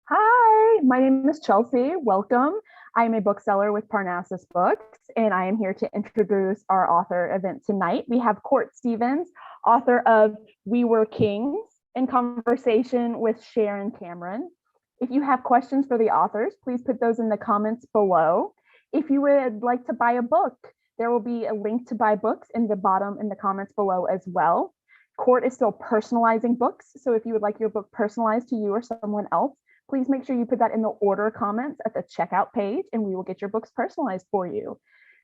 Hi, my name is Chelsea. Welcome. I'm a bookseller with Parnassus Books, and I am here to introduce our author event tonight. We have Court Stevens, author of We Were Kings, in conversation with Sharon Cameron. If you have questions for the authors, please put those in the comments below. If you would like to buy a book, there will be a link to buy books in the bottom in the comments below as well. Court is still personalizing books, so if you would like your book personalized to you or someone else, please make sure you put that in the order comments at the checkout page and we will get your books personalized for you.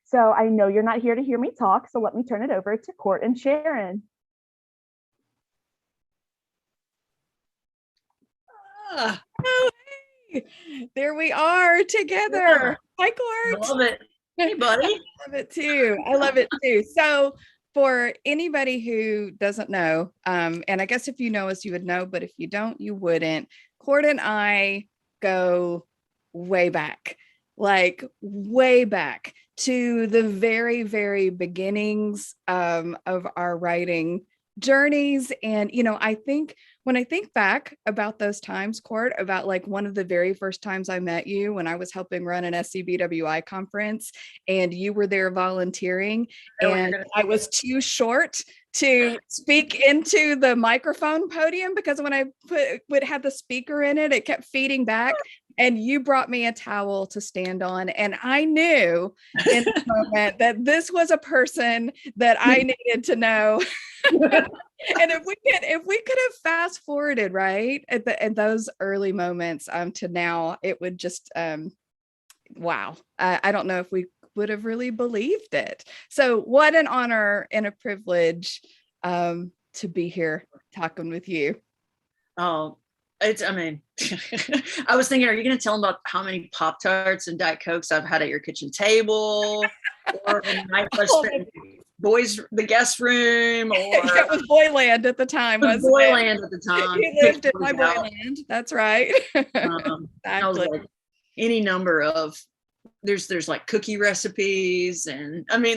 So I know you're not here to hear me talk, so let me turn it over to Court and Sharon. Oh, hey, there we are together. Hi, Court. Love it. Hey, buddy. I love it too. I love it too. So for anybody who doesn't know, and I guess if you know us, you would know, but if you don't, you wouldn't. Court and I go way back, like way back to the very, very beginnings of our writing journeys. And, I think when I think back about those times, Court, about like one of the very first times I met you when I was helping run an SCBWI conference and you were there volunteering and I was too short to speak into the microphone podium because when I would have the speaker in it, it kept feeding back. And you brought me a towel to stand on. And I knew in the moment that this was a person that I needed to know. And if we could have fast forwarded right at those early moments to now, it would just wow. I don't know if we would have really believed it. So what an honor and a privilege to be here talking with you. Oh, I was thinking, are you going to tell them about how many Pop-Tarts and Diet Cokes I've had at your kitchen table? Or the night I spent the guest room? Or it was Boyland at the time. Boyland at the time. You lived in my Boyland. That's right. Exactly. Like any number of there's like cookie recipes and we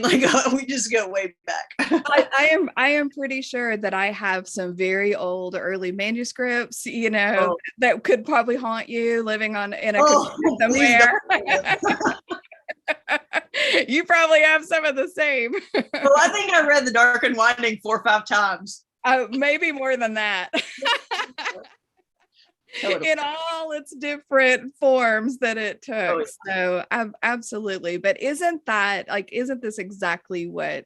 just go way back. I am pretty sure that I have some very old early manuscripts, that could probably haunt you living in a computer somewhere. You probably have some of the same. Well, I think I read The Dark and Winding 4 or 5 times. Maybe more than that. Totally. In all its different forms that it took. So absolutely. But isn't this exactly what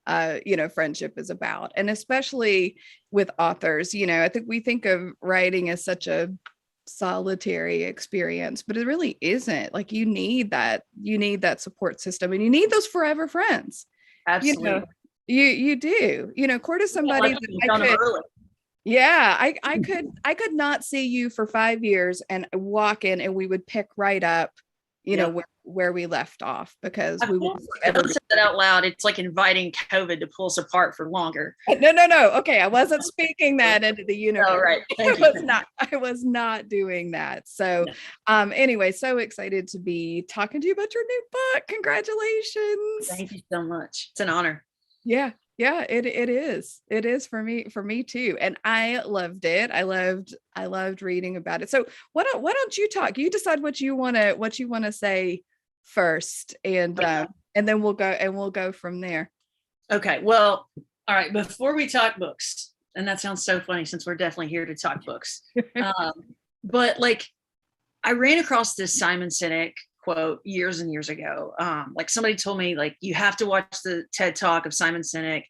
friendship is about? And especially with authors, I think we think of writing as such a solitary experience, but it really isn't. Like you need that support system and you need those forever friends. Absolutely. You do. Court is somebody that I could yeah, I could not see you for 5 years and walk in and we would pick right up, where we left off because we would ever say that out loud. It's like inviting COVID to pull us apart for longer. No. Okay, I wasn't speaking that into the universe. Oh, right. I was not doing that. So anyway, so excited to be talking to you about your new book. Congratulations. Thank you so much. It's an honor. Yeah, it is. It is for me too. And I loved it. I loved reading about it. So why don't you talk? You decide what you want to say first and then we'll go from there. Okay. Well, all right. Before we talk books, and that sounds so funny since we're definitely here to talk books. But like I ran across this Simon Sinek quote years and years ago. Like somebody told me, like, you have to watch the TED Talk of Simon Sinek,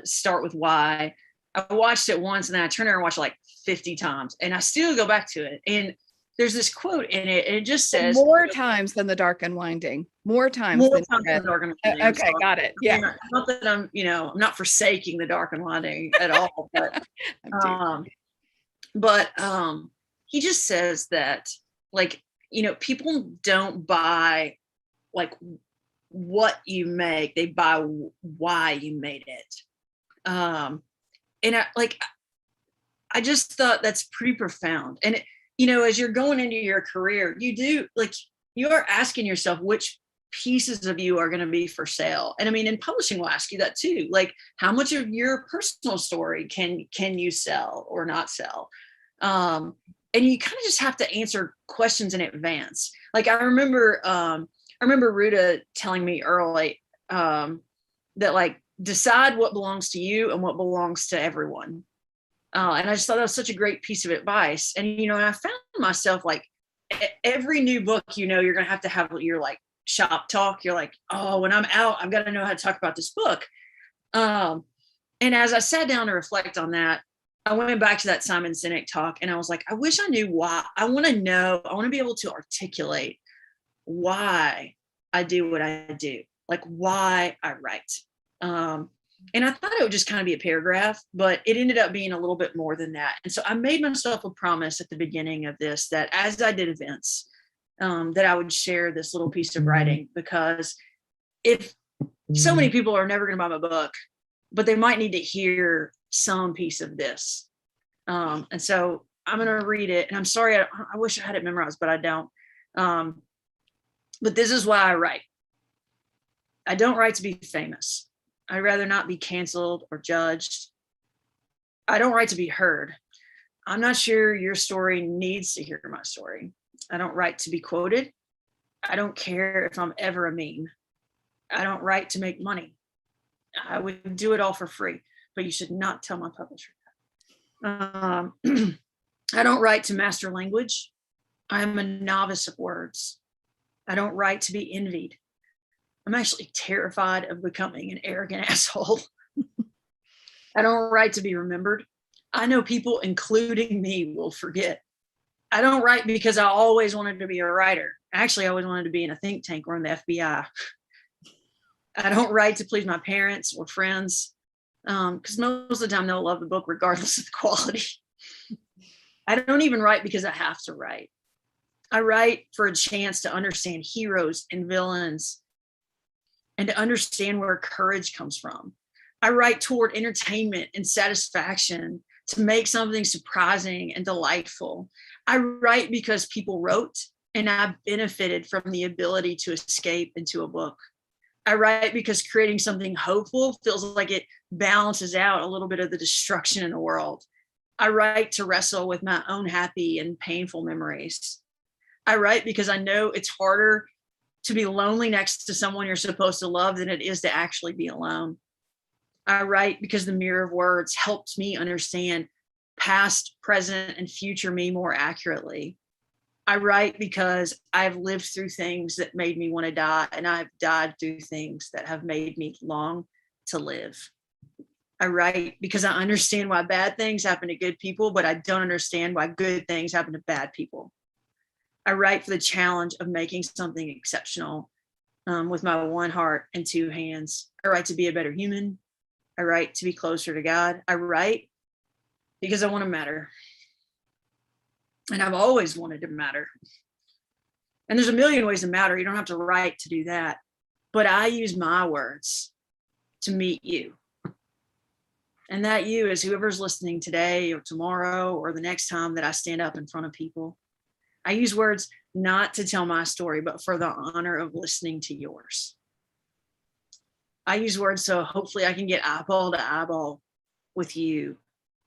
Start with Why. I watched it once and then I turned around and watched it like 50 times and I still go back to it. And there's this quote in it and it just says more times than The Dark and Winding. More times than The Dark and Winding. Okay, so got it. Yeah. Not that I'm not forsaking The Dark and Winding at all, but he just says that like, people don't buy like what you make, they buy why you made it. And I just thought that's pretty profound. And as you're going into your career, you are asking yourself which pieces of you are going to be for sale. And and publishing will ask you that too. Like how much of your personal story can you sell or not sell? and you kind of just have to answer questions in advance. Like I remember Ruta telling me early that like decide what belongs to you and what belongs to everyone. And I just thought that was such a great piece of advice. And, you know, and I found myself like every new book, you know, you're going to have your like shop talk. You're like, oh, when I'm out, I've got to know how to talk about this book. And as I sat down to reflect on that, I went back to that Simon Sinek talk and I was like, I wish I knew why. I want to be able to articulate why I do what I do, like why I write. And I thought it would just kind of be a paragraph, but it ended up being a little bit more than that. And so I made myself a promise at the beginning of this, that as I did events, that I would share this little piece of writing, because if so many people are never going to buy my book, but they might need to hear some piece of this. And so I'm going to read it, and I'm sorry, I wish I had it memorized, but I don't. But this is why I write. I don't write to be famous. I'd rather not be canceled or judged. I don't write to be heard. I'm not sure your story needs to hear my story. I don't write to be quoted. I don't care if I'm ever a meme. I don't write to make money. I would do it all for free, but you should not tell my publisher that. I don't write to master language. I'm a novice of words. I don't write to be envied. I'm actually terrified of becoming an arrogant asshole. I don't write to be remembered. I know people, including me, will forget. I don't write because I always wanted to be a writer. Actually, I always wanted to be in a think tank or in the FBI. I don't write to please my parents or friends, because most of the time they'll love the book regardless of the quality. I don't even write because I have to write. I write for a chance to understand heroes and villains, and to understand where courage comes from. I write toward entertainment and satisfaction, to make something surprising and delightful. I write because people wrote, and I benefited from the ability to escape into a book. I write because creating something hopeful feels like it balances out a little bit of the destruction in the world. I write to wrestle with my own happy and painful memories. I write because I know it's harder to be lonely next to someone you're supposed to love than it is to actually be alone. I write because the mirror of words helps me understand past, present, and future me more accurately. I write because I've lived through things that made me want to die, and I've died through things that have made me long to live. I write because I understand why bad things happen to good people, but I don't understand why good things happen to bad people. I write for the challenge of making something exceptional, with my one heart and two hands. I write to be a better human. I write to be closer to God. I write because I want to matter. And I've always wanted to matter. And there's a million ways to matter. You don't have to write to do that. But I use my words to meet you. And that you is whoever's listening today or tomorrow or the next time that I stand up in front of people. I use words not to tell my story, but for the honor of listening to yours. I use words so hopefully I can get eyeball to eyeball with you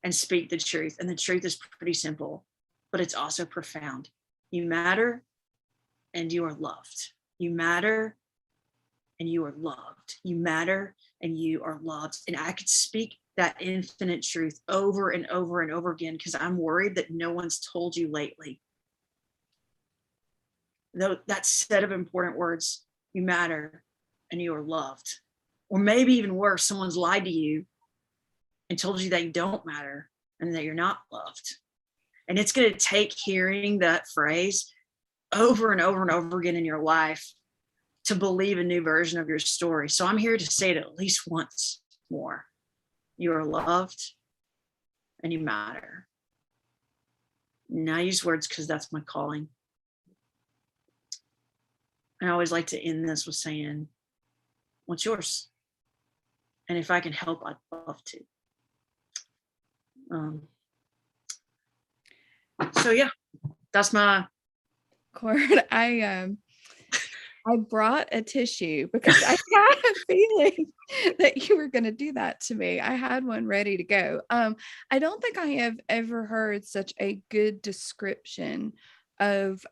and speak the truth. And the truth is pretty simple, but it's also profound. You matter and you are loved. You matter and you are loved. You matter and you are loved. And I could speak that infinite truth over and over and over again because I'm worried that no one's told you lately. Though that set of important words, you matter and you are loved. Or maybe even worse, someone's lied to you and told you that you don't matter and that you're not loved. And it's going to take hearing that phrase over and over and over again in your life to believe a new version of your story. So I'm here to say it at least once more. You are loved and you matter. And I use words because that's my calling. I always like to end this with saying, what's yours? And if I can help, I'd love to. So yeah, that's my. Cora, I brought a tissue because I had a feeling that you were going to do that to me. I had one ready to go. I don't think I have ever heard such a good description of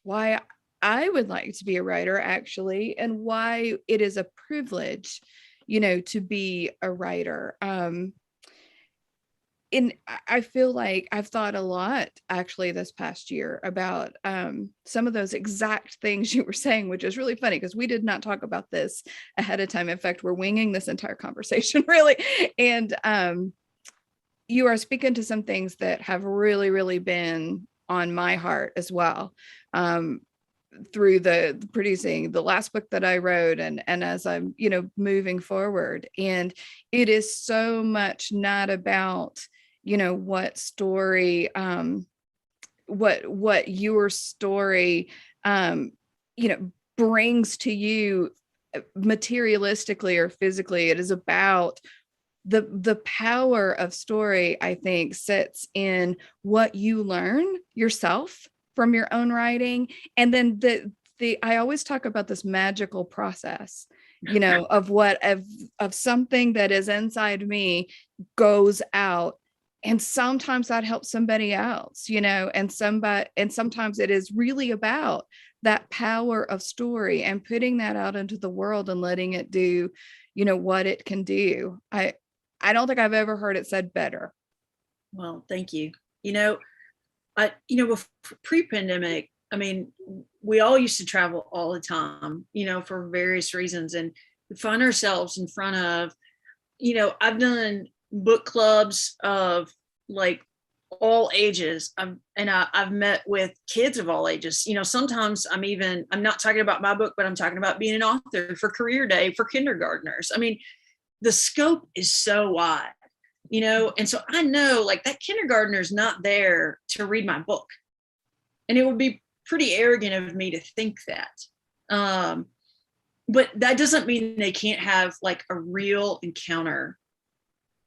why I would like to be a writer, actually, and why it is a privilege, to be a writer. And I feel like I've thought a lot actually this past year about some of those exact things you were saying, which is really funny because we did not talk about this ahead of time. In fact, we're winging this entire conversation really. And you are speaking to some things that have really, really been on my heart as well. Through the producing the last book that I wrote and as I'm, moving forward. And it is so much not about, what story, what your story, brings to you materialistically or physically. It is about the power of story, I think, sits in what you learn yourself from your own writing. And then I always talk about this magical process, of something that is inside me goes out. And sometimes that helps somebody else, and sometimes it is really about that power of story and putting that out into the world and letting it do, what it can do. I don't think I've ever heard it said better. Well, thank you. Pre-pandemic, I mean, we all used to travel all the time, for various reasons. And we find ourselves in front of, I've done book clubs of like all ages. I've met with kids of all ages. Sometimes I'm not talking about my book, but I'm talking about being an author for career day for kindergartners. I mean, the scope is so wide. And so I know like that kindergartner is not there to read my book. And it would be pretty arrogant of me to think that. But that doesn't mean they can't have like a real encounter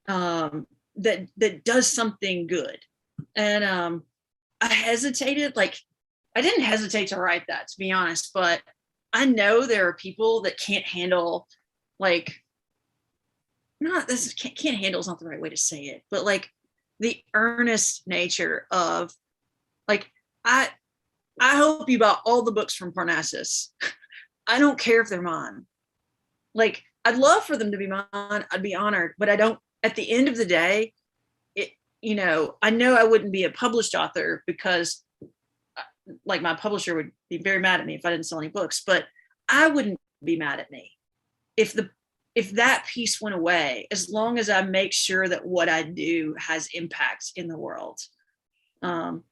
that does something good. And I hesitated, I didn't hesitate to write that, to be honest, but I know there are people that can't handle can't handle is not the right way to say it, but the earnest nature of I hope you bought all the books from Parnassus. I don't care if they're mine. I'd love for them to be mine. I'd be honored, but I don't, at the end of the day, I know I wouldn't be a published author because my publisher would be very mad at me if I didn't sell any books, but I wouldn't be mad at me if that piece went away, as long as I make sure that what I do has impact in the world. And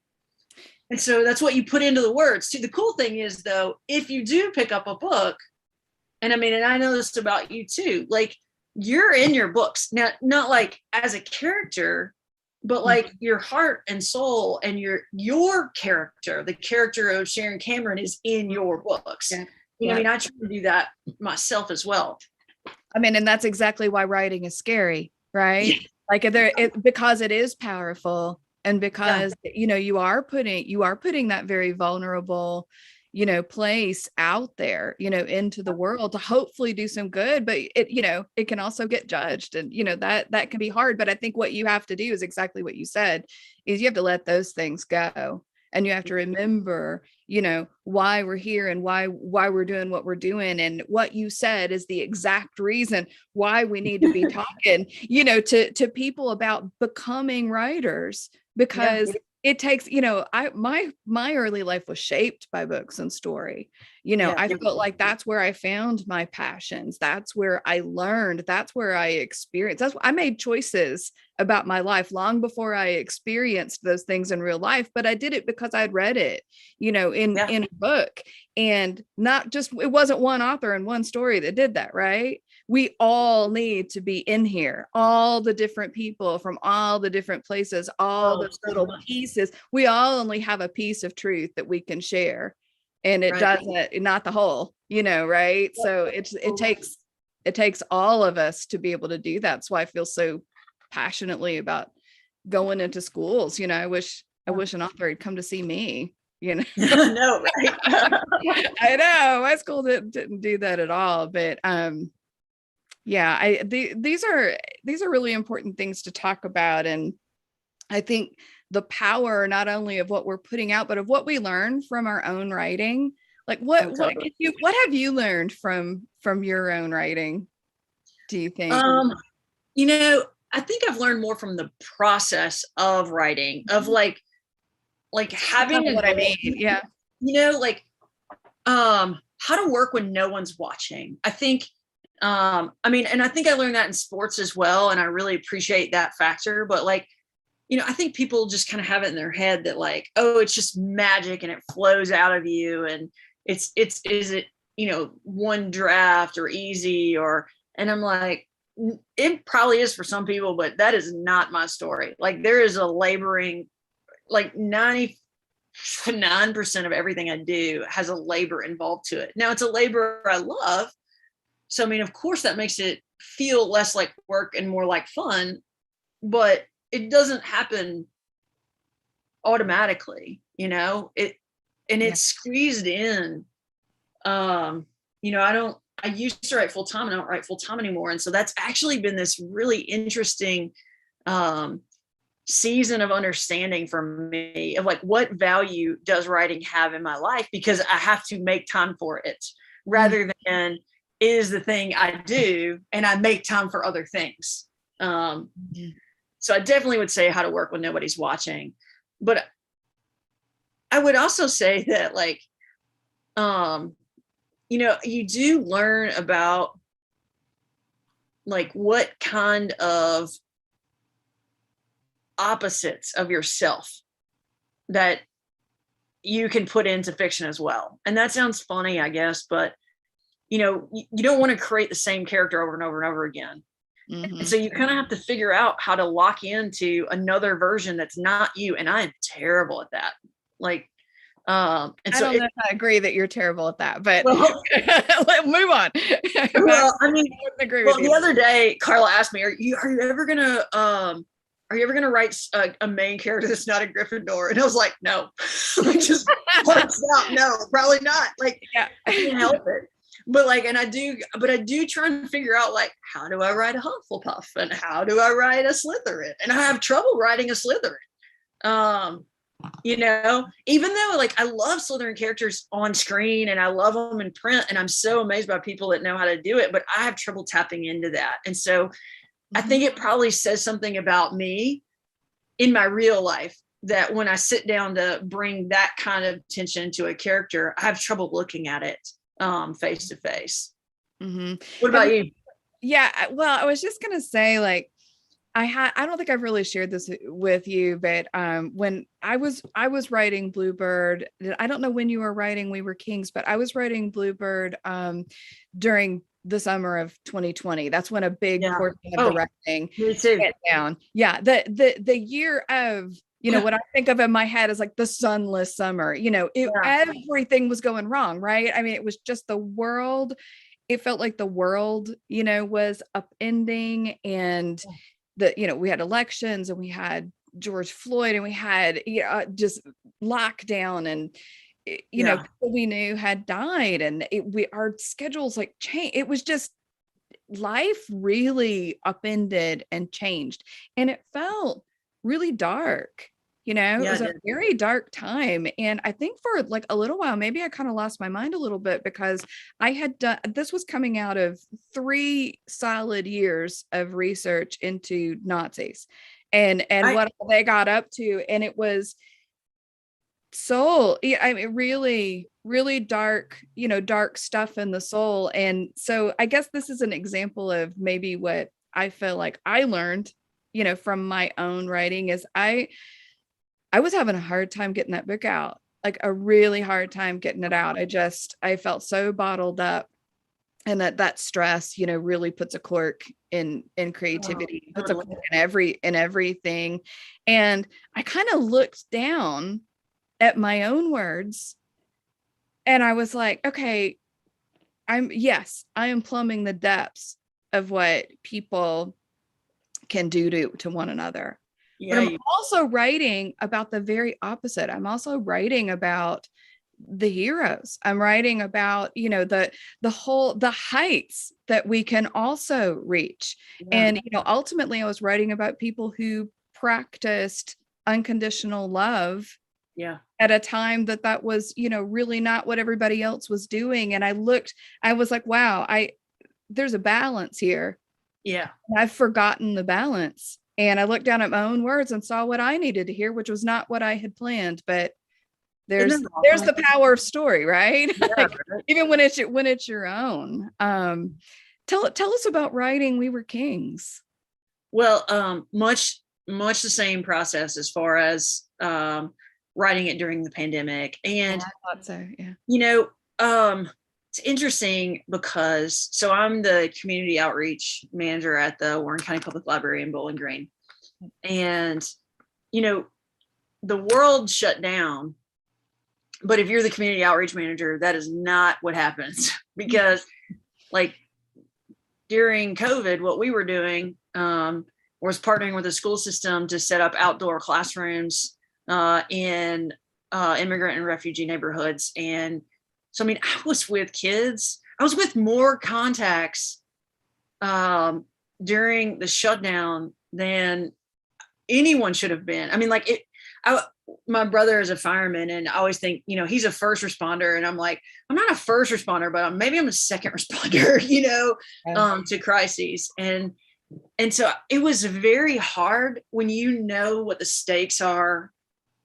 so that's what you put into the words too. The cool thing is though, if you do pick up a book, and I know this about you too, you're in your books now, not as a character, but your heart and soul and your character, the character of Sharon Cameron is in your books. Yeah. I try to do that myself as well. And that's exactly why writing is scary, right? Because it is powerful, and because you are putting that very vulnerable, place out there, into the world to hopefully do some good, but it can also get judged, and that can be hard. But I think what you have to do is exactly what you said, is you have to let those things go. And you have to remember, why we're here and why we're doing what we're doing. And what you said is the exact reason why we need to be talking, to people about becoming writers, because it takes, my early life was shaped by books and story. I felt like that's where I found my passions. That's where I learned. That's where I experienced. I made choices about my life long before I experienced those things in real life, but I did it because I'd read it, in a book. And not just, it wasn't one author and one story that did that, right? We all need to be in here, all the different people from all the different places, all those little pieces. We all only have a piece of truth that we can share, and it doesn't, not the whole, right? So it takes all of us to be able to do that. That's why I feel so passionately about going into schools. I wish an author had come to see me. you know. No, right? I know my school didn't do that at all, but yeah, these are really important things to talk about. And I think the power not only of what we're putting out, but of what we learn from our own writing. Like what have you learned from your own writing, do you think? You know, I think I've learned more from the process of writing, of like having what I mean. Yeah. You know, like how to work when no one's watching. I think I mean, and I think I learned that in sports as well, and I really appreciate that factor. But like, you know, I think people just kind of have it in their head that like, oh, it's just magic and it flows out of you, and is it, you know, one draft or easy, or, and I'm like, it probably is for some people, but that is not my story. Like there is a laboring, like 99% of everything I do has a labor involved to it. Now it's a labor I love. So, I mean, of course that makes it feel less like work and more like fun, but it doesn't happen automatically, you know, it's squeezed in. You know, I used to write full time and I don't write full time anymore. And so that's actually been this really interesting, season of understanding for me of like, what value does writing have in my life? Because I have to make time for it rather than is the thing I do and I make time for other things. So I definitely would say how to work when nobody's watching. But I would also say that like, you know, you do learn about like what kind of opposites of yourself that you can put into fiction as well. And that sounds funny, I guess, but you know, you don't want to create the same character over and over and over again. And so you kind of have to figure out how to lock into another version that's not you. And I am terrible at that. Like, and I so don't know if I agree that you're terrible at that, but well, let's move on. Well, I mean, I agree with you. The other day, Carla asked me, are you ever gonna write a main character that's not a Gryffindor? And I was like, no. Just points out, no, probably not. Like, I can't help it. But like, and I do try and figure out like, how do I write a Hufflepuff and how do I write a Slytherin? And I have trouble writing a Slytherin. You know, even though like I love Slytherin characters on screen and I love them in print, and I'm so amazed by people that know how to do it, but I have trouble tapping into that. And so I think it probably says something about me in my real life that when I sit down to bring that kind of attention to a character, I have trouble looking at it face to face. What about you? Yeah, well, I was just gonna say, like, I don't think I've really shared this with you, but when I was writing Bluebird, I don't know when you were writing We Were Kings, but I was writing Bluebird during the summer of 2020. That's when a big portion of the writing went down. Yeah, the year of, you know, what I think of in my head is like the sunless summer. You know, everything was going wrong, right? I mean, it was just the world. It felt like the world, you know, was upending, and you know, we had elections and we had George Floyd and we had, you know, just lockdown, and you know, people we knew had died, and our schedules like changed. It was just, life really upended and changed, and it felt really dark. You know, it was a very dark time. And I think for like a little while, maybe I kind of lost my mind a little bit, because I had done, this was coming out of 3 solid years of research into Nazis and what they got up to. And it was soul. I mean, really, really dark, you know, dark stuff in the soul. And so I guess this is an example of maybe what I feel like I learned, you know, from my own writing is I was having a hard time getting that book out, like a really hard time getting it out. I felt so bottled up, and that stress, you know, really puts a cork in creativity, puts a cork in everything. And I kind of looked down at my own words, and I was like, okay, I am plumbing the depths of what people can do to one another. but I'm also writing about the very opposite. I'm also writing about the heroes. I'm writing about, the heights that we can also reach. And, ultimately I was writing about people who practiced unconditional love at a time that was, really not what everybody else was doing. And I was like, wow, there's a balance here. Yeah. And I've forgotten the balance. And I looked down at my own words and saw what I needed to hear, which was not what I had planned, but there's the power of story, right? Yeah, like, right? Even when it's your own. Tell us about writing We Were Kings. Well, much the same process as far as writing it during the pandemic. And I thought so, yeah. It's interesting because I'm the community outreach manager at the Warren County Public Library in Bowling Green. And the world shut down. But if you're the community outreach manager, that is not what happens, because like during COVID, what we were doing was partnering with the school system to set up outdoor classrooms in immigrant and refugee neighborhoods. And so, I was with kids. I was with more contacts during the shutdown than anyone should have been. My brother is a fireman, and I always think, he's a first responder. And I'm like, I'm not a first responder, but maybe I'm a second responder, to crises. And so it was very hard when what the stakes are,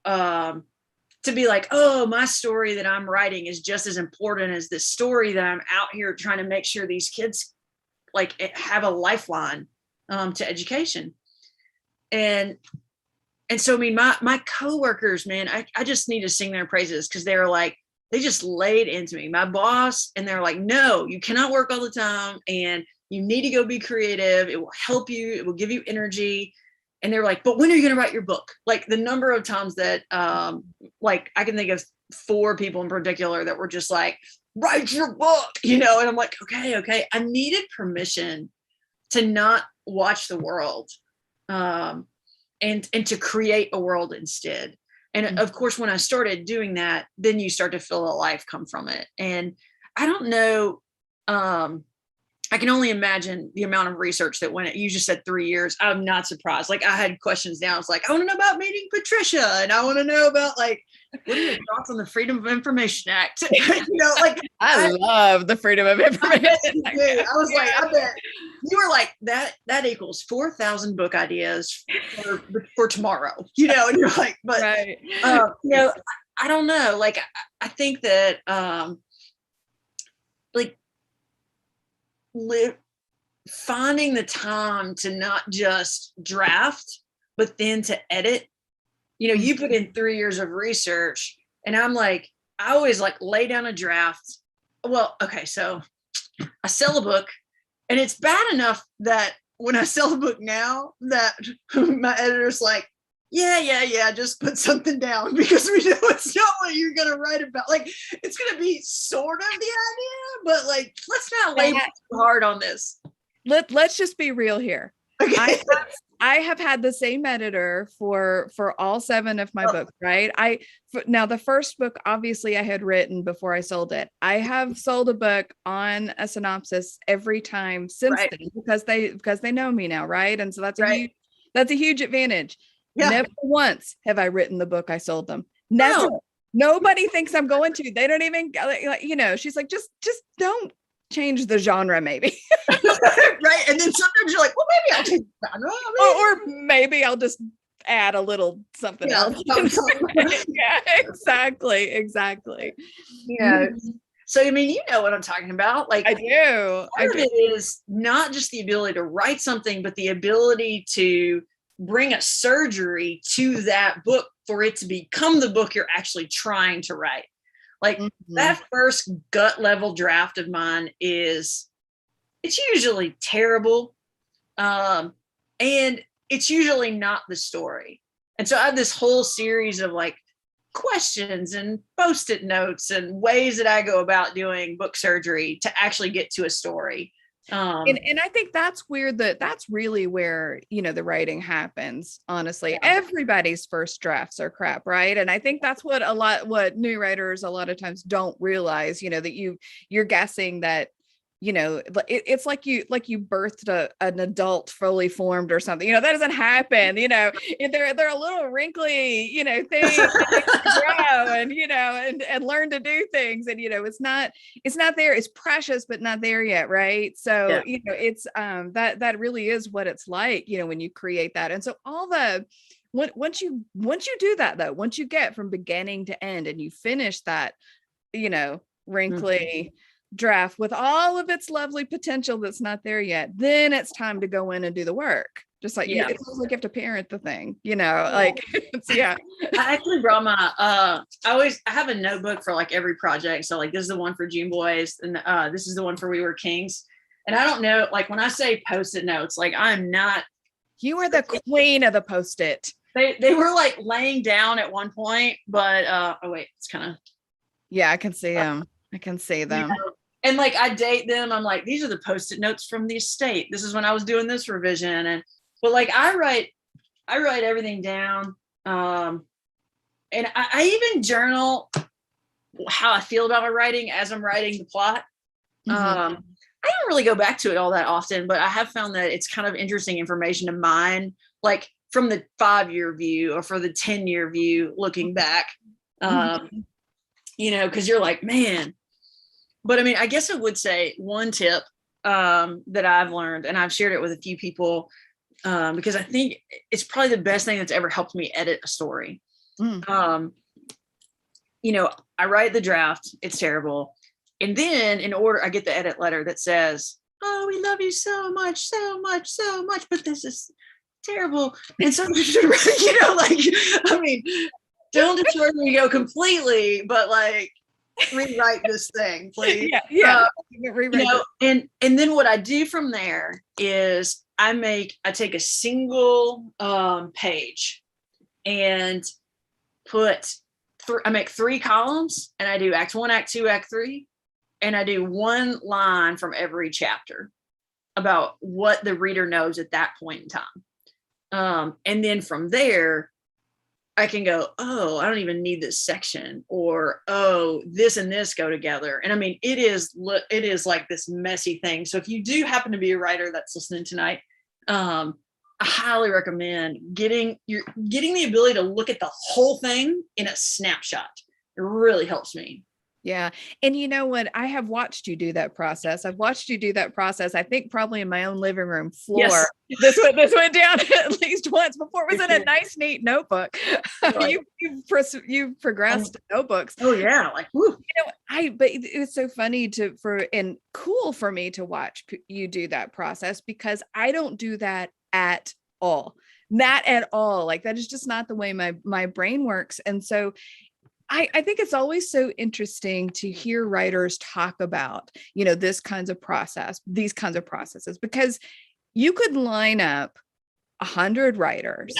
to be like, oh, my story that I'm writing is just as important as this story that I'm out here trying to make sure these kids like have a lifeline to education. And so, my coworkers, man, I just need to sing their praises, because they just laid into me, my boss, and they're like, no, you cannot work all the time, and you need to go be creative. It will help you. It will give you energy. And they're like, but when are you going to write your book? Like the number of times that, I can think of 4 people in particular that were just like, write your book, and I'm like, okay. I needed permission to not watch the world. And to create a world instead. And of course, when I started doing that, then you start to feel a life come from it. And I don't know, I can only imagine the amount of research that went. You just said 3 years. I'm not surprised. Like, I had questions down. It's like, I want to know about meeting Patricia, and I want to know about what are your thoughts on the Freedom of Information Act? I love the Freedom of Information Act. I was like, I bet you were like that equals 4,000 book ideas for tomorrow, and you're like, but right. I don't know. Like, I think that finding the time to not just draft, but then to edit. You put in 3 years of research, and I'm like, I always lay down a draft. Well, okay, so I sell a book, and it's bad enough that when I sell a book now, that my editor's like, yeah, just put something down, because we know it's not what you're going to write about. Like, it's going to be sort of the idea, but let's not lay too hard on this. Let's just be real here. Okay. I have had the same editor for all 7 of my books, right? Now the first book, obviously I had written before I sold it. I have sold a book on a synopsis every time since then, because they know me now, right? And so that's a huge advantage. Yeah. Never once have I written the book I sold them. Never. No. Nobody thinks I'm going to. They don't even, she's like, just don't change the genre, maybe. Right. And then sometimes you're like, well, maybe I'll change the genre. Or maybe I'll just add a little something else. Yeah, exactly. Yeah. So, you know what I'm talking about. Like, I do. Part of it is not just the ability to write something, but the ability to bring a surgery to that book for it to become the book you're actually trying to write. Like, that first gut level draft of mine it's usually terrible. And it's usually not the story. And so I have this whole series of questions and Postit notes and ways that I go about doing book surgery to actually get to a story. And I think that's really where, the writing happens. Honestly, Yeah. everybody's first drafts are crap, right? And I think that's what new writers a lot of times don't realize, that you're guessing that, it's like you birthed an adult fully formed or something. That doesn't happen. They're a little wrinkly, thing that needs to grow and learn to do things. And it's not there. It's precious, but not there yet, right? So it's that really is what it's like, when you create that. And so once you do that, though, once you get from beginning to end and you finish that, wrinkly draft with all of its lovely potential that's not there yet, then it's time to go in and do the work. Just like it's like you have to parent the thing, like I actually brought my I have a notebook for like every project. So like this is the one for June Boys, and this is the one for We Were Kings. And I don't know, like when I say Post-it notes, like I'm not. You are the queen of the Post-it. They were like laying down at one point, but oh wait, it's kind of. Yeah, I can see them. I can see them. And like I date them. I'm like, these are the Post-it notes from the estate. This is when I was doing this revision. But like I write everything down. And I even journal how I feel about my writing as I'm writing the plot. I don't really go back to it all that often, but I have found that it's kind of interesting information to mine, like from the 5-year view or for the 10-year view, looking back, because you're like, man. But I mean, I guess I would say one tip that I've learned, and I've shared it with a few people, because I think it's probably the best thing that's ever helped me edit a story. I write the draft, it's terrible. And then in order, I get the edit letter that says, oh, we love you so much, so much, so much, but this is terrible. And so, I mean, don't destroy me completely, but like, rewrite this thing, please. And then what I do from there is I take a single page and I make 3 columns, and I do act 1, act 2, act 3, and I do 1 line from every chapter about what the reader knows at that point in time. And then from there I can go, oh, I don't even need this section, or, oh, this and this go together. And I mean, it is like this messy thing. So if you do happen to be a writer that's listening tonight, I highly recommend getting the ability to look at the whole thing in a snapshot. It really helps me. Yeah. And you know what? I have watched you do that process. I've watched you do that process, I think probably in my own living room floor. Yes. This went down at least once before. It was in a nice, neat notebook. Right. You've progressed notebooks. Oh yeah. Like, woo. But it's so funny and cool for me to watch you do that process, because I don't do that at all. Not at all. Like that is just not the way my brain works. And so I think it's always so interesting to hear writers talk about, these kinds of processes, because you could line up 100 writers,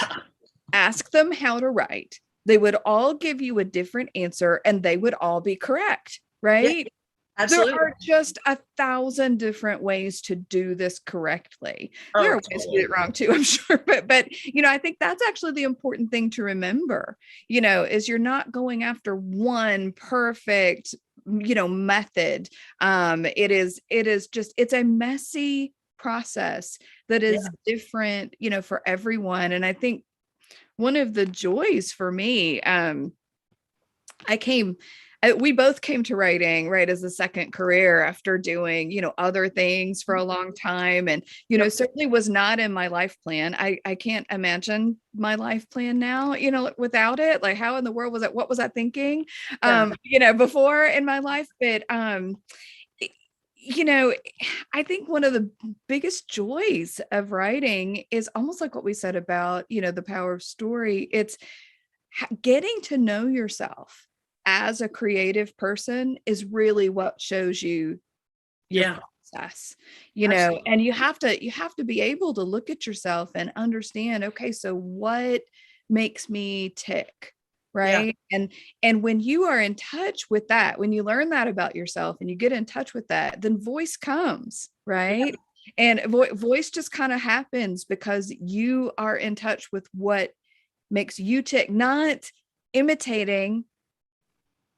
ask them how to write. They would all give you a different answer, and they would all be correct, right? Yeah. Absolutely. There are just 1,000 different ways to do this correctly. There are ways to do it wrong too, I'm sure. But I think that's actually the important thing to remember, is you're not going after one perfect, method. It's a messy process that is different, for everyone. And I think one of the joys for me, we both came to writing right as a second career after doing, other things for a long time. And, certainly was not in my life plan. I can't imagine my life plan now, without it. Like, how in the world what was I thinking, before in my life? But, I think one of the biggest joys of writing is almost like what we said about, the power of story. It's getting to know yourself as a creative person is really what shows you your process, Absolutely. And you have to be able to look at yourself and understand, okay, so what makes me tick? right? And when you are in touch with that, when you learn that about yourself and you get in touch with that, then voice comes, right? And voice just kind of happens because you are in touch with what makes you tick, not imitating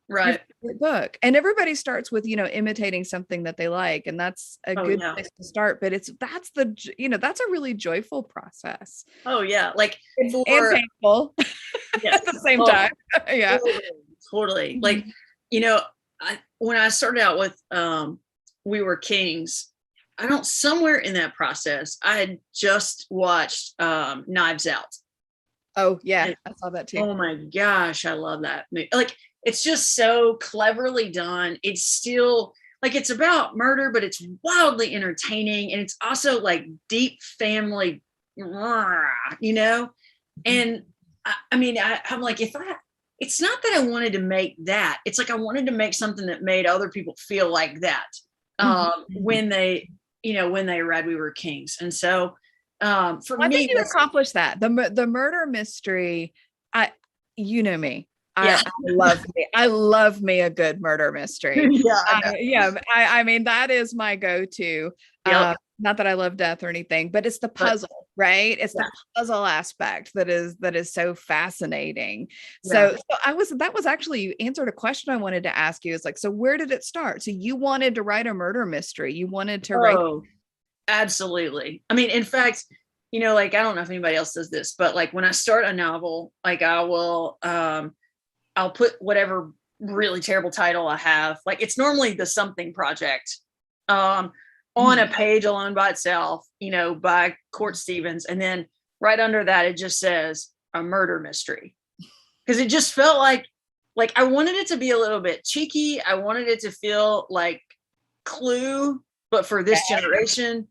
right your book. And everybody starts with, imitating something that they like, and that's a good place to start. But that's a really joyful process. Oh yeah, like and painful at the same time. Yeah, totally. Like, when I started out with We Were Kings, somewhere in that process, I had just watched Knives Out. Oh yeah, I saw that too. Oh my gosh, I love that movie. Like, it's just so cleverly done. It's still like, it's about murder, but it's wildly entertaining, and it's also like deep family, And I'm like, it's not that I wanted to make that. It's like I wanted to make something that made other people feel like that when they read We Were Kings. And so for me, think you accomplished that. The murder mystery. You know me. Yeah. I love me a good murder mystery. Yeah. I mean, that is my go-to. Yep. Not that I love death or anything, but it's the puzzle, right? It's the puzzle aspect that is so fascinating. So that was actually, you answered a question I wanted to ask you. Is like, so where did it start? So you wanted to write a murder mystery. You wanted to write. Absolutely. I mean, in fact, like, I don't know if anybody else does this, but like when I start a novel, like I will, I'll put whatever really terrible title I have. Like, it's normally the something project on a page alone by itself, by Court Stevens. And then right under that, it just says a murder mystery. Because it just felt like I wanted it to be a little bit cheeky. I wanted it to feel like Clue, but for this generation.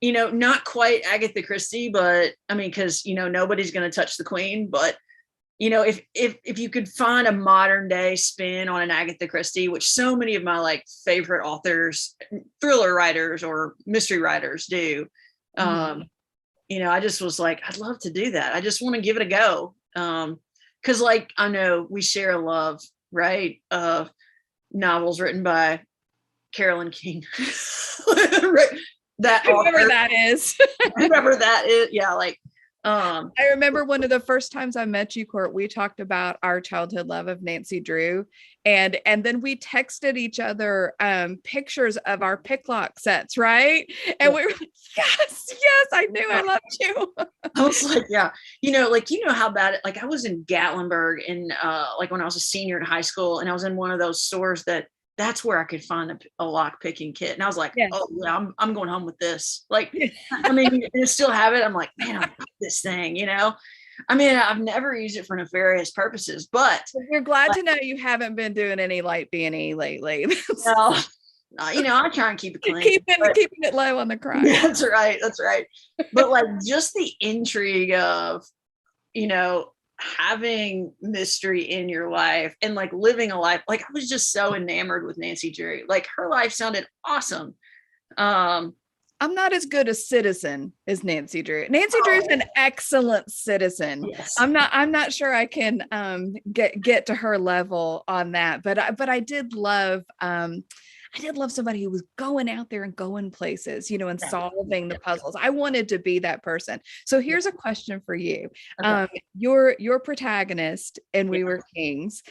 Not quite Agatha Christie, but I mean, because nobody's going to touch the Queen. But if you could find a modern day spin on an Agatha Christie, which so many of my like favorite authors, thriller writers or mystery writers do, I just was like, I'd love to do that. I just want to give it a go. Because like, I know we share a love, right, of novels written by Cora King. Whoever that is. Whoever that is. Yeah. Like, I remember one of the first times I met you, Court, we talked about our childhood love of Nancy Drew. And then we texted each other pictures of our pick lock sets, right? And we were like, yes, I knew I loved you. I was like, yeah. How bad like I was in Gatlinburg in like when I was a senior in high school, and I was in one of those stores that's where I could find a lock picking kit. And I was like, oh yeah, I'm going home with this. Like, I mean, you still have it. I'm like, man, I got this thing, I mean, I've never used it for nefarious purposes, but you're glad to know you haven't been doing any light B&E lately. No, I try and keep it clean. Keeping it low on the crime. Yeah, that's right. But like, just the intrigue of, having mystery in your life and like living a life. Like, I was just so enamored with Nancy Drew. Like, her life sounded awesome. I'm not as good a citizen as Nancy Drew. Nancy Drew is an excellent citizen. Yes. I'm not sure I can get to her level on that, but I did love somebody who was going out there and going places, and solving the puzzles. I wanted to be that person. So here's a question for you. Okay. Your protagonist in We Were Kings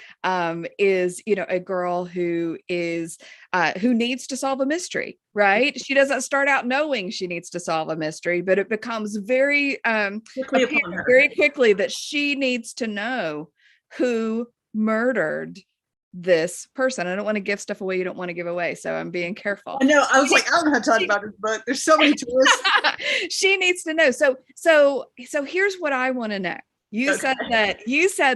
is, a girl who needs to solve a mystery, right? She doesn't start out knowing she needs to solve a mystery, but it becomes very quickly that she needs to know who murdered this person. I don't want to give stuff away you don't want to give away, so I'm being careful. I know. I was like, I don't know how to talk about this book. There's so many twists. She needs to know. So here's what I want to know. You said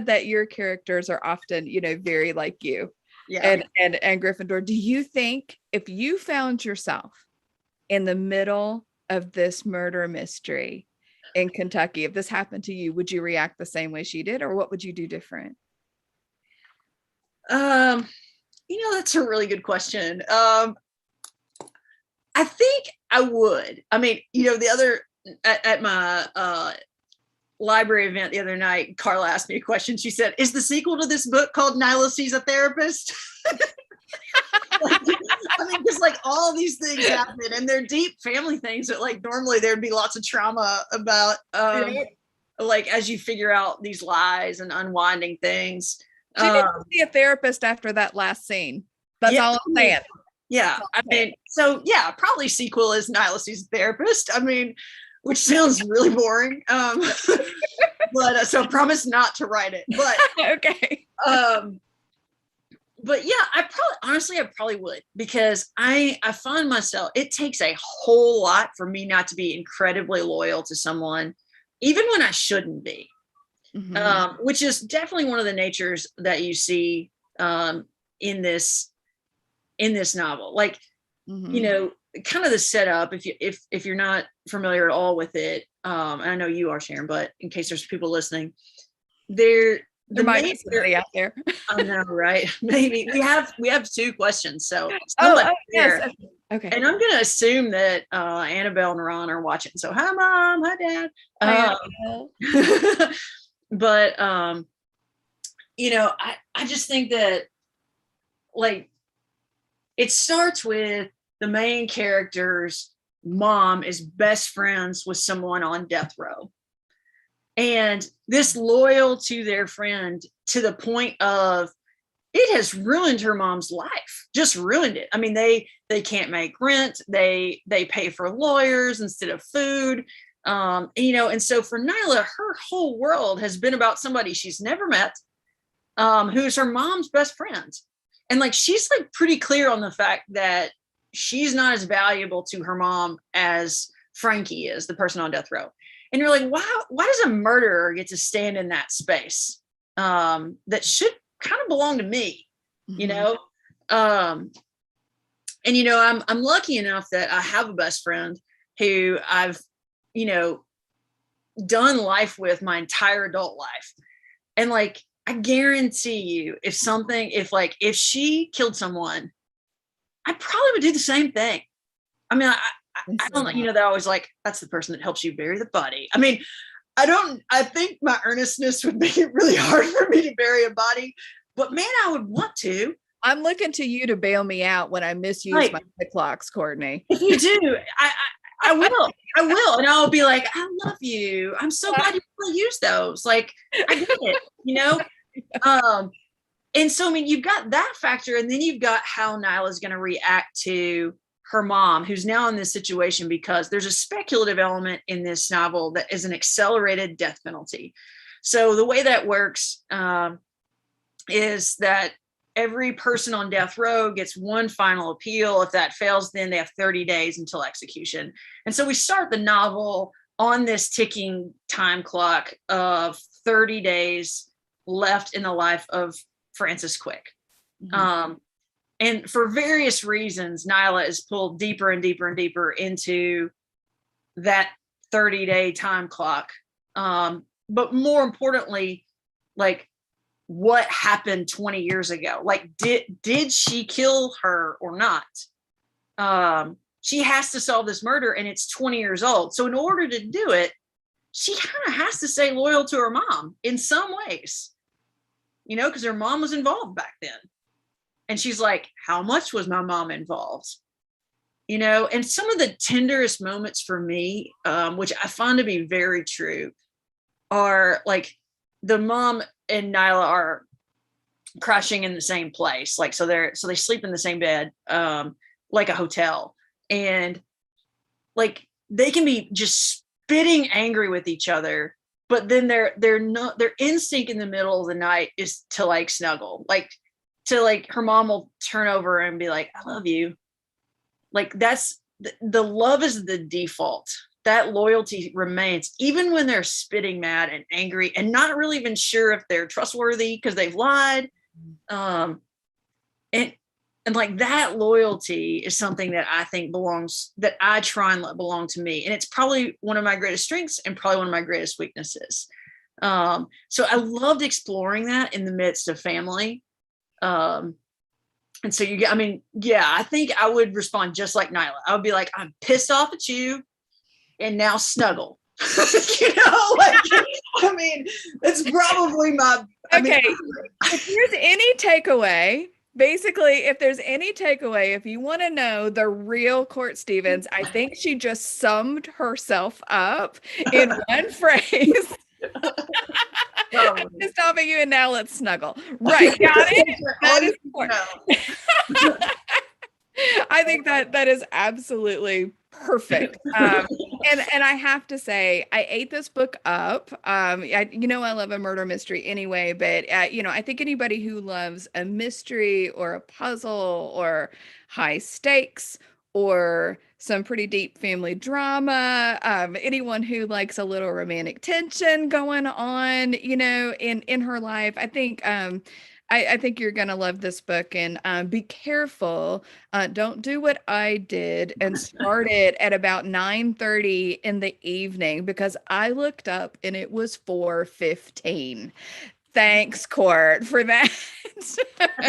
that your characters are often, very like you. Yeah. And Gryffindor. Do you think if you found yourself in the middle of this murder mystery in Kentucky, if this happened to you, would you react the same way she did, or what would you do different? That's a really good question. I think I would. I mean, the other at my library event the other night, Carla asked me a question. She said, "Is the sequel to this book called Nyla Sees a Therapist?" Like, I mean, just like all these things happen, and they're deep family things that like normally there'd be lots of trauma about. Like as you figure out these lies and unwinding things. She didn't see a therapist after that last scene. That's all I'm saying. Yeah. I mean, so yeah, probably sequel is Nyla Sees a Therapist. I mean, which sounds really boring. But so promise not to write it. But okay. But yeah, I probably would, because I find myself, it takes a whole lot for me not to be incredibly loyal to someone, even when I shouldn't be. Which is definitely one of the natures that you see in this novel. Like, you know, kind of the setup, if you're not familiar at all with it, and I know you are, Sharon, but in case there's people listening, there might be somebody out there. I know, right? Maybe we have 2 questions. So yes. Okay. And I'm gonna assume that Annabelle and Ron are watching. So hi Mom, hi Dad. But you know, I just think that like it starts with the main character's mom is best friends with someone on death row. And this loyal to their friend to the point of it has ruined her mom's life, just ruined it. I mean, they can't make rent. They pay for lawyers instead of food. You know, and so for Nyla, her whole world has been about somebody she's never met, who's her mom's best friend. And like, she's like pretty clear on the fact that she's not as valuable to her mom as Frankie is, the person on death row. And you're like, wow, why does a murderer get to stand in that space that should kind of belong to me, you know? And, you know, I'm lucky enough that I have a best friend who I've, you know, done life with my entire adult life. And like, I guarantee you, if she killed someone, I probably would do the same thing. I mean, I don't know, you know, they're always like, that's the person that helps you bury the body. I mean, I think my earnestness would make it really hard for me to bury a body, but man, I would want to. I'm looking to you to bail me out when I misuse my clocks, Courtney. If you do, I will. And I'll be like, I love you. I'm so glad you really use those. Like, I get it, you know? And so, I mean, you've got that factor, and then you've got how Nyla's going to react to her mom, who's now in this situation because there's a speculative element in this novel that is an accelerated death penalty. So the way that works is that every person on death row gets one final appeal. If that fails, then they have 30 days until execution. And so we start the novel on this ticking time clock of 30 days left in the life of Francis Quick. And for various reasons, Nyla is pulled deeper and deeper and deeper into that 30-day time clock. But more importantly, like, what happened 20 years ago? Like, did she kill her or not? She has to solve this murder, and it's 20 years old. So in order to do it, she kind of has to stay loyal to her mom in some ways, you know, because her mom was involved back then. And she's like, how much was my mom involved? You know, and some of the tenderest moments for me, which I find to be very true, are like the mom and Nyla are crashing in the same place. Like, so they sleep in the same bed, like a hotel. And like, they can be just spitting angry with each other, but then their instinct in the middle of the night is to like snuggle, like her mom will turn over and be like, I love you. Like, that's the love is the default. That loyalty remains even when they're spitting mad and angry and not really even sure if they're trustworthy because they've lied. And like, that loyalty is something that I think that I try and let belong to me. And it's probably one of my greatest strengths and probably one of my greatest weaknesses. So I loved exploring that in the midst of family. And so I think I would respond just like Nyla. I would be like, I'm pissed off at you and now snuggle. You know, like, That's probably my. Okay. If there's any takeaway, basically, if there's any takeaway, if you want to know the real Court Stevens, I think she just summed herself up in one phrase. Just stopping you, and now let's snuggle. Right. Got it. That is important. I think that is absolutely perfect. And I have to say, I ate this book up. I love a murder mystery anyway, but I think anybody who loves a mystery or a puzzle or high stakes or some pretty deep family drama, anyone who likes a little romantic tension going on, in her life, I think I think you're going to love this book, and be careful. Don't do what I did and start it at about 9:30 in the evening, because I looked up and it was 4:15. Thanks, Court, for that. That's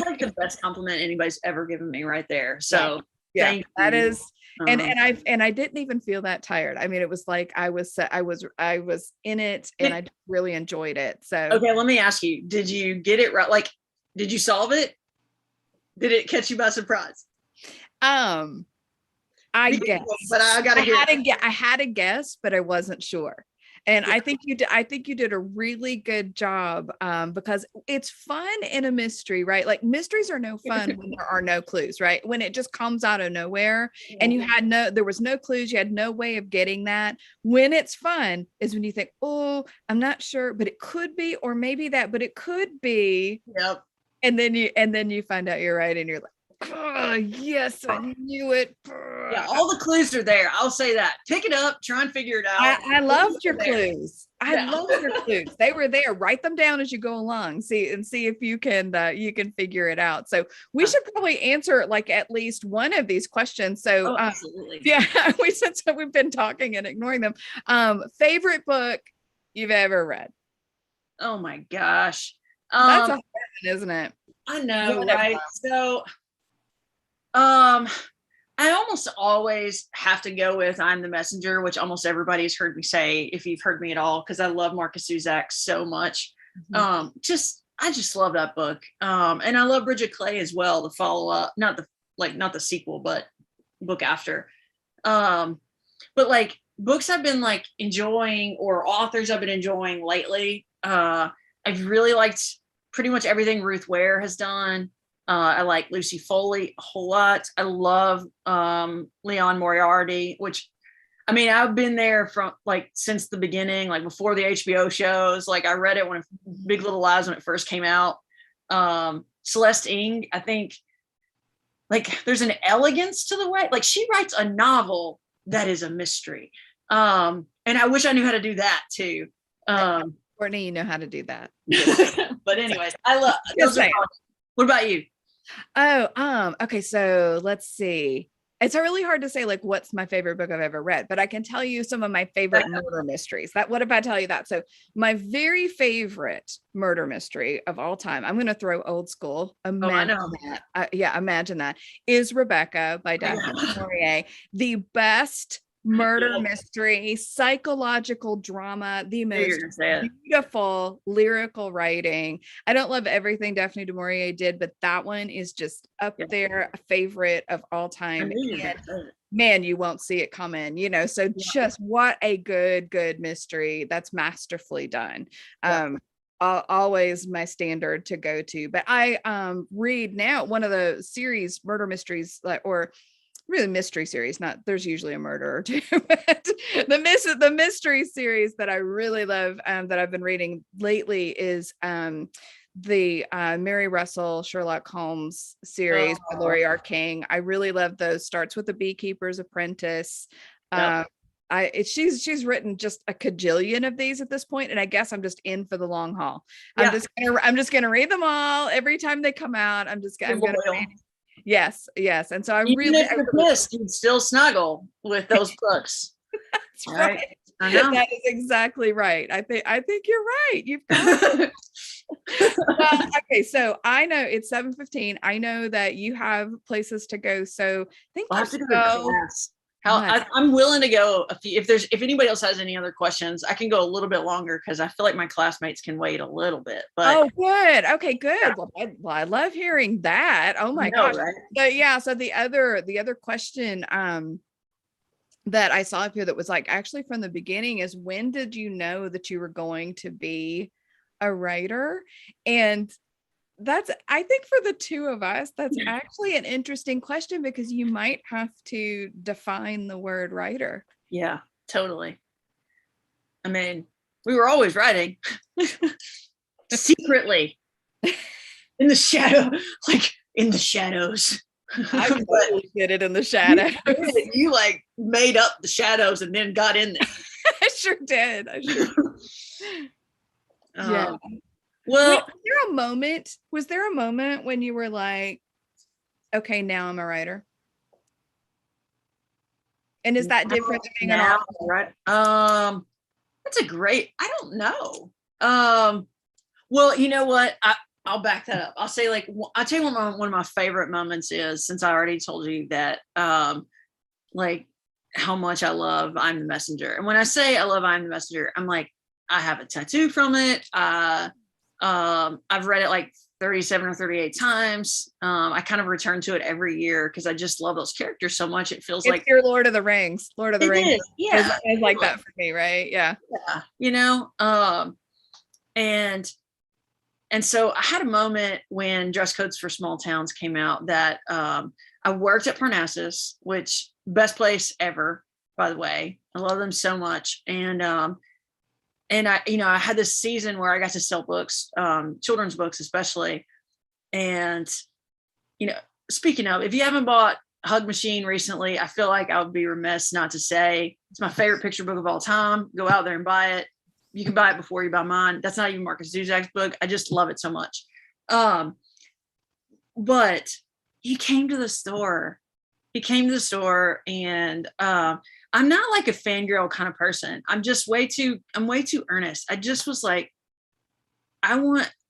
like the best compliment anybody's ever given me right there. So yeah, that is. And I didn't even feel that tired. I mean, it was like I was in it, and I really enjoyed it. So okay, let me ask you: did you get it right? Like, did you solve it? Did it catch you by surprise? I guess, but I gotta I had a guess, but I wasn't sure. And I think you did a really good job, because it's fun in a mystery, right? Like, mysteries are no fun when there are no clues, right? When it just comes out of nowhere and there was no clues, you had no way of getting that. When it's fun is when you think, oh, I'm not sure, but it could be, or maybe that, but it could be. Yep. And then you find out you're right, and you're like, oh, yes, I knew it. Yeah, all the clues are there. I'll say that. Pick it up, try and figure it out. I loved your clues. I loved your clues. They were there. Write them down as you go along. See if you can figure it out. So we should probably answer like at least one of these questions. So absolutely. Yeah, since we've been talking and ignoring them. Favorite book you've ever read? Oh my gosh. That's a hard one, isn't it? I know, right? So I almost always have to go with I'm the Messenger, which almost everybody's heard me say, if you've heard me at all, because I love Marcus Zuzak so much. I just love that book. And I love Bridget Clay as well, the follow-up, not the sequel, but book after. But like books I've been like enjoying, or authors I've been enjoying lately. I've really liked pretty much everything Ruth Ware has done. I like Lucy Foley a whole lot. I love Leon Moriarty, which, I mean, I've been there from like since the beginning, like before the HBO shows. Like I read it when Big Little Lies when it first came out. Celeste Ng, I think, like there's an elegance to the way, like she writes a novel that is a mystery. And I wish I knew how to do that too. Courtney, you know how to do that. But anyways, I love those. What about you? Oh, okay. So let's see. It's really hard to say like what's my favorite book I've ever read, but I can tell you some of my favorite murder mysteries. What if I tell you that? So my very favorite murder mystery of all time, I'm going to throw old school. Imagine that. Imagine that, is Rebecca by Daphne du Maurier. The best murder mystery, psychological drama, the most beautiful lyrical writing. I don't love everything Daphne du Maurier did, but that one is just up there, a favorite of all time. And man, you won't see it coming, so just what a good mystery that's masterfully done. Always my standard to go to. But I read now one of the series murder mysteries, or really mystery series, not there's usually a murder or two, but the mystery series that I really love, that I've been reading lately is the Mary Russell Sherlock Holmes series by Laurie R. King. I really love those. Starts with The Beekeeper's Apprentice. She's written just a cajillion of these at this point, and I guess I'm just in for the long haul. I'm just gonna read them all every time they come out. I'm gonna read. Yes. And so you'd still snuggle with those books. That's right. I know. That is exactly right. I think you're right. You've got it. Well, okay, so I know it's 7:15. I know that you have places to go. So I think I have to go to class. I'm willing to go a few. If anybody else has any other questions, I can go a little bit longer because I feel like my classmates can wait a little bit. But oh, good. Okay, good. Yeah. Well, I love hearing that. Oh my gosh. Right? But yeah, so the other question that I saw up here that was like actually from the beginning is, when did you know that you were going to be a writer? And that's, I think for the two of us, that's actually an interesting question, because you might have to define the word writer. Yeah, totally. I mean, we were always writing secretly in the shadow, like in the shadows. I totally did it in the shadows. You like made up the shadows and then got in there. I sure did. Yeah. Well, was there a moment when you were like, okay, now I'm a writer? And is that different than being an author? Right. That's a great, I don't know. Well, you know what? I'll back that up. I'll say, like, I'll tell you what one of my favorite moments is, since I already told you that, like how much I love I'm the Messenger. And when I say I love I'm the Messenger, I'm like, I have a tattoo from it. I've read it like 37 or 38 times. I kind of return to it every year because I just love those characters so much. It feels like your Lord of the Rings. Lord of the Rings. Yeah. Is like that for me, right? Yeah. Yeah. You know, and so I had a moment when Dress Codes for Small Towns came out that I worked at Parnassus, which best place ever, by the way. I love them so much. And I, you know, I had this season where I got to sell books, children's books especially. And, you know, speaking of, if you haven't bought Hug Machine recently, I feel like I would be remiss not to say it's my favorite picture book of all time. Go out there and buy it. You can buy it before you buy mine. That's not even Marcus Zuzak's book. I just love it so much. But he came to the store. And I'm not like a fangirl kind of person. I'm way too earnest. I just was like,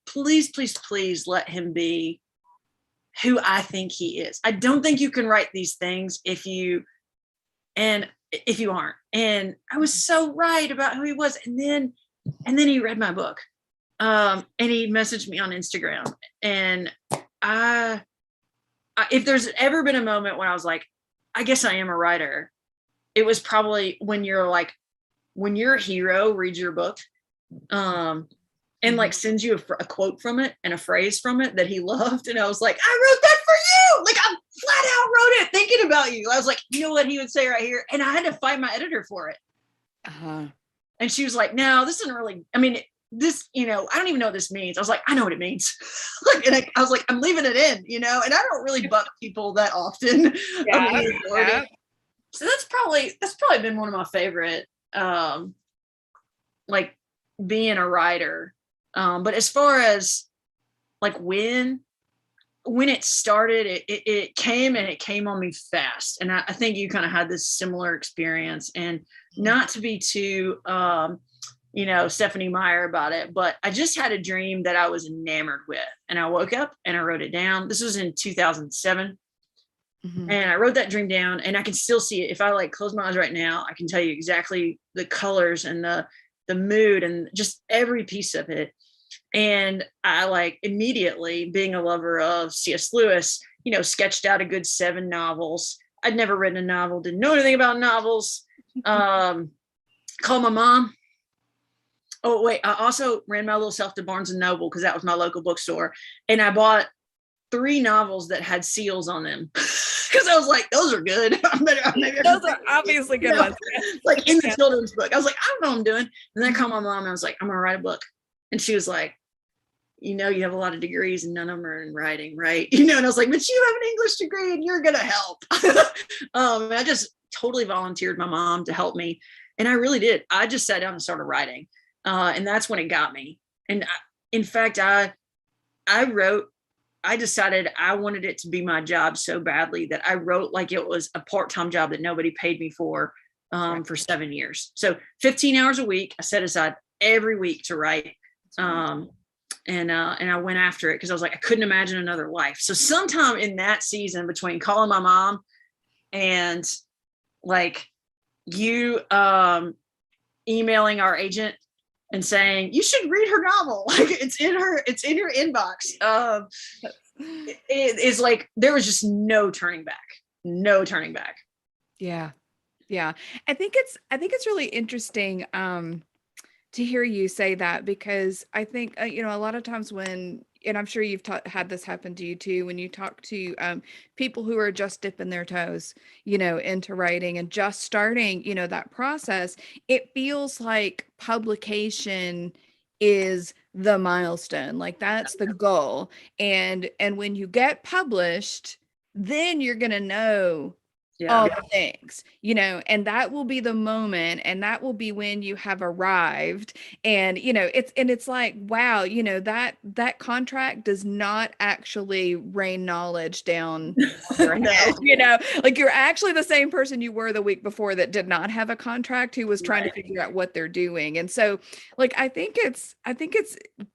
please let him be who I think he is. I don't think you can write these things if you aren't. And I was so right about who he was. And then he read my book. And he messaged me on Instagram. And if there's ever been a moment when I was like, I guess I am a writer, it was probably when your hero reads your book, and like sends you a quote from it and a phrase from it that he loved. And I was like, I wrote that for you. Like, I flat out wrote it thinking about you. I was like, you know what he would say right here? And I had to fight my editor for it. And she was like, no, this isn't really, I mean, this, you know, I don't even know what this means. I was like, I know what it means. Like, and I was like, I'm leaving it in, you know, and I don't really buck people that often. Yeah. So that's probably been one of my favorite, like being a writer. But as far as like when it started, it came on me fast. And I think you kind of had this similar experience, and not to be too, you know, Stephanie Meyer about it, but I just had a dream that I was enamored with, and I woke up and I wrote it down. This was in 2007. Mm-hmm. And I wrote that dream down, and I can still see it. If I like close my eyes right now, I can tell you exactly the colors and the mood and just every piece of it. And I like immediately, being a lover of C.S. Lewis, you know, sketched out a good 7 novels. I'd never written a novel, didn't know anything about novels. Called my mom. Oh, wait, I also ran my little self to Barnes and Noble because that was my local bookstore. And I bought 3 novels that had seals on them because I was like, those are good. Those are obviously good ones. Like in the children's book. I was like, I don't know what I'm doing. And then I called my mom and I was like, I'm going to write a book. And she was like, you know, you have a lot of degrees and none of them are in writing, right? You know, and I was like, but you have an English degree and you're going to help. And I just totally volunteered my mom to help me. And I really did. I just sat down and started writing. And that's when it got me. And in fact, I decided I wanted it to be my job so badly that I wrote like it was a part-time job that nobody paid me for 7 years. So 15 hours a week, I set aside every week to write. And I went after it because I was like, I couldn't imagine another life. So sometime in that season between calling my mom and like you emailing our agent and saying you should read her novel, like it's in your inbox. It is like there was just no turning back. Yeah. I think it's really interesting to hear you say that, because I think a lot of times when, and I'm sure you've had this happen to you too, when you talk to people who are just dipping their toes, into writing and just starting, that process, it feels like publication is the milestone, like that's the goal. And when you get published, then you're going to know all the things, and that will be the moment, and that will be when you have arrived. And it's like, wow, that contract does not actually rain knowledge down your head. Like you're actually the same person you were the week before that did not have a contract, who was trying to figure out what they're doing. And so, like, I think it's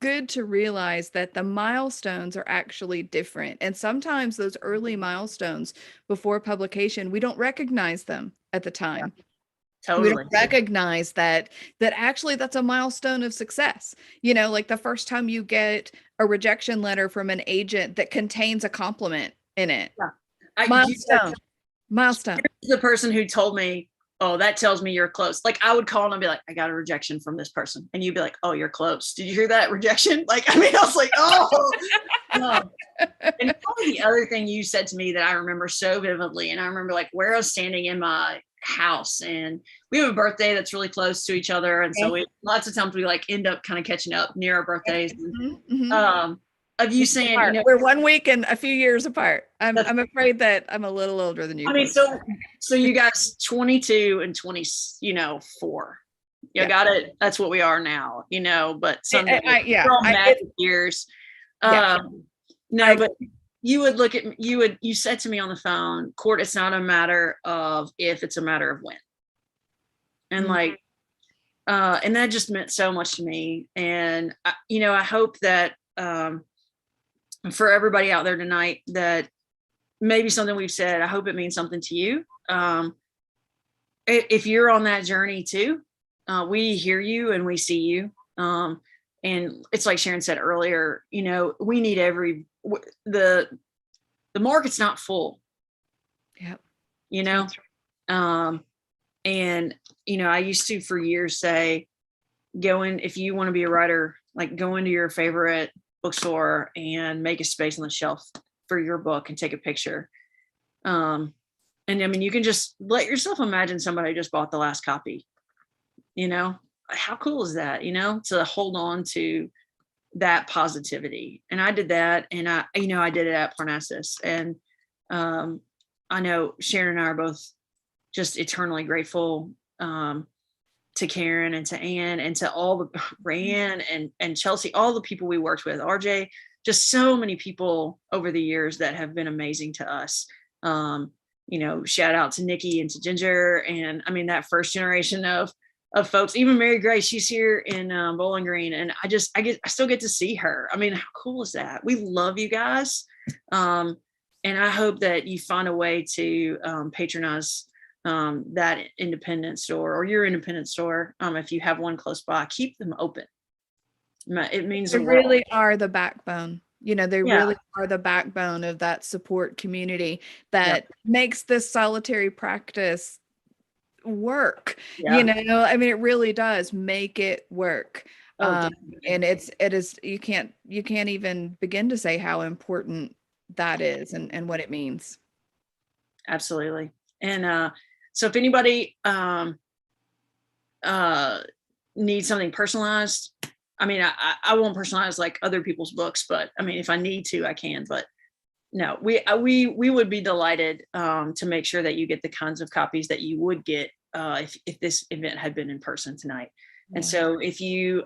good to realize that the milestones are actually different, and sometimes those early milestones before publication, we don't recognize them at the time. Totally. We don't recognize that actually that's a milestone of success. Like the first time you get a rejection letter from an agent that contains a compliment in it. Milestone. The person who told me, oh, that tells me you're close. Like I would call and be like, I got a rejection from this person. And you'd be like, oh, you're close. Did you hear that rejection? Like, I was like, oh. And probably the other thing you said to me that I remember so vividly, and I remember like where I was standing in my house, and we have a birthday that's really close to each other. And so lots of times we like end up kind of catching up near our birthdays. Of you saying, we're 1 week and a few years apart. I'm afraid that I'm a little older than you. So you guys 22 and 24. Got it. That's what we are now, but some years. No, but you would look at you said to me on the phone, Court, it's not a matter of if, it's a matter of when. And and that just meant so much to me. And I hope that for everybody out there tonight, that maybe something we've said, I hope it means something to you. If you're on that journey too, we hear you and we see you. And it's like Sharon said earlier, we need the market's not full. Yep. And I used to for years say, if you want to be a writer, like go into your favorite bookstore and make a space on the shelf for your book and take a picture. And you can just let yourself imagine somebody just bought the last copy. How cool is that, to hold on to that positivity. And I did that, and I did it at Parnassus. And I know Sharon and I are both just eternally grateful to Karen and to Anne and to all the Rayanne and Chelsea, all the people we worked with, RJ, just so many people over the years that have been amazing to us. Shout out to Nikki and to Ginger. And that first generation of folks, even Mary Grace, she's here in Bowling Green. And I still get to see her. How cool is that? We love you guys. And I hope that you find a way to patronize that independent store or your independent store. If you have one close by, keep them open. It means they really are the backbone. They really are the backbone of that support community that makes this solitary practice work. It really does make it work. And it is you can't even begin to say how important that is and what it means. Absolutely. And so if anybody needs something personalized, I won't personalize like other people's books, but if I need to, I can. But no, we would be delighted to make sure that you get the kinds of copies that you would get if this event had been in person tonight. Yeah. And so if you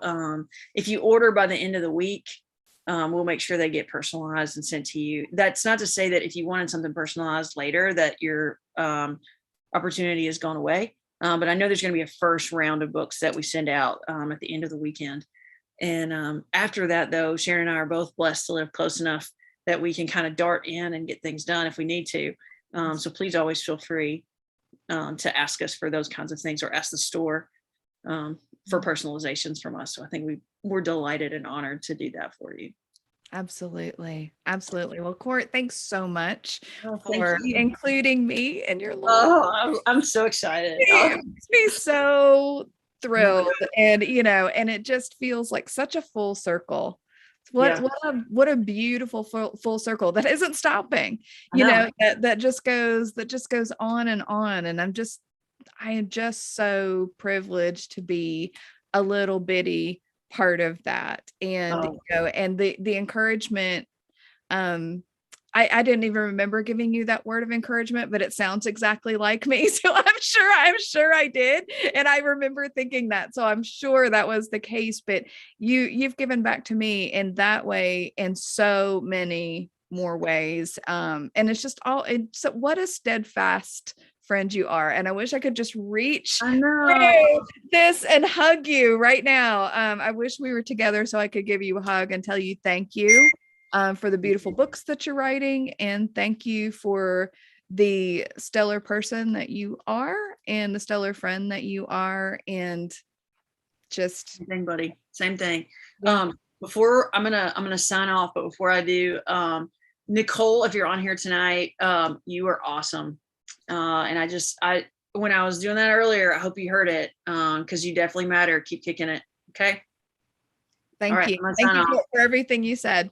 order by the end of the week, we'll make sure they get personalized and sent to you. That's not to say that if you wanted something personalized later that your opportunity has gone away. But I know there's going to be a first round of books that we send out at the end of the weekend. And after that, though, Sharon and I are both blessed to live close enough that we can kind of dart in and get things done if we need to. So please always feel free. to ask us for those kinds of things, or ask the store for personalizations from us. So I think we're delighted and honored to do that for you. Absolutely. Absolutely. Well, Court, thanks so much Thank for you. including me in your life. Oh, I'm so excited. It makes me so thrilled. And, and it just feels like such a full circle. What a beautiful full circle that isn't stopping, that just goes on. And I am just so privileged to be a little bitty part of that. And, and the encouragement, I didn't even remember giving you that word of encouragement, but it sounds exactly like me. So I'm sure I did. And I remember thinking that. So I'm sure that was the case, but you've given back to me in that way in so many more ways. And it's just so what a steadfast friend you are. And I wish I could just reach this and hug you right now. I wish we were together so I could give you a hug and tell you thank you for the beautiful books that you're writing. And thank you for the stellar person that you are and the stellar friend that you are. And just same thing, buddy. Same thing. Before I'm gonna sign off, but before I do, Nicole, if you're on here tonight, you are awesome. And when I was doing that earlier, I hope you heard it, because you definitely matter. Keep kicking it. Okay. Thank you. Thank you for everything you said.